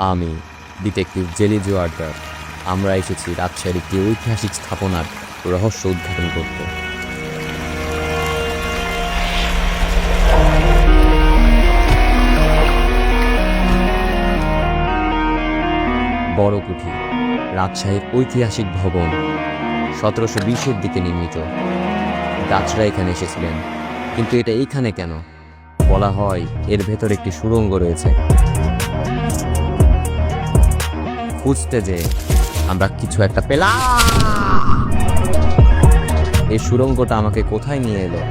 আমি detective jelly Joardar. আমরা এসেছি রাজশাহীর একটি ঐতিহাসিক স্থাপনার রহস্য উদ্ঘাটন করতে। বড় কুঠি, রাজশাহীর ঐতিহাসিক ভবন, 1720-এর দিকে নির্মিত। ডাচরা এখানে এসেছিলেন, কিন্তু এটা এইখানে কেন? বলা হয় এর ভেতর একটি সুড়ঙ্গ রয়েছে। খুঁজতে যে আমরা কিছু একটা পেলাম। এই সুড়ঙ্গটা আমাকে কোথায় নিয়ে এলো?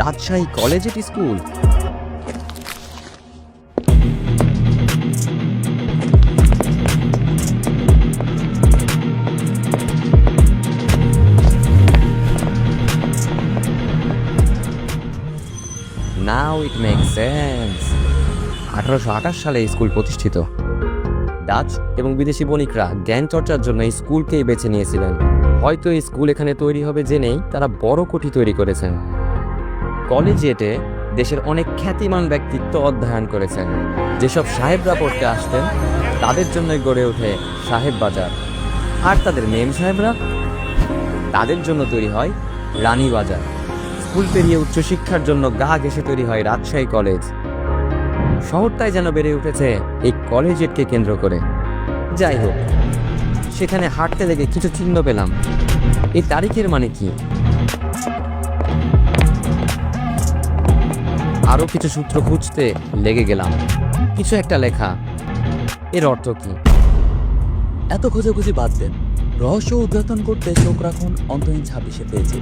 Rajshahi collegiate school. Now it makes sense. 1828 সালে স্কুল প্রতিষ্ঠিত। ডাচ এবং বিদেশি বণিকরা জ্ঞান চর্চার জন্য এই স্কুলকেই বেছে নিয়েছিলেন। হয়তো এই স্কুল এখানে তৈরি হবে জেনেই তারা বড় কুঠি তৈরি করেছেন। কলেজিয়েটে দেশের অনেক খ্যাতিমান ব্যক্তিত্ব অধ্যয়ন করেছেন। যেসব সাহেবরা পড়তে আসতেন তাদের জন্যই গড়ে ওঠে সাহেব বাজার, আর তাদের মেম সাহেবরা, তাদের জন্য তৈরি হয় রানী বাজার। স্কুল পেরিয়ে উচ্চশিক্ষার জন্য গা ঘেঁষে তৈরি হয় রাজশাহী কলেজ। শহরটাই যেন বেড়ে উঠেছে এই কলেজিয়েটকে কেন্দ্র করে। যাই হোক, সেখানে হাঁটতে লেগে কিছু চিহ্ন পেলাম। এই তারিখের মানে কি? আরো কিছু সূত্র খুঁজতে লেগে গেলাম। কিছু একটা লেখা, এর অর্থ কি? এত খোঁজাখুঁজি বাদ দেন, রহস্য উদ্ঘাটন করতে চোখ রাখুন অন্তহীন 26-এ পেয়েছে।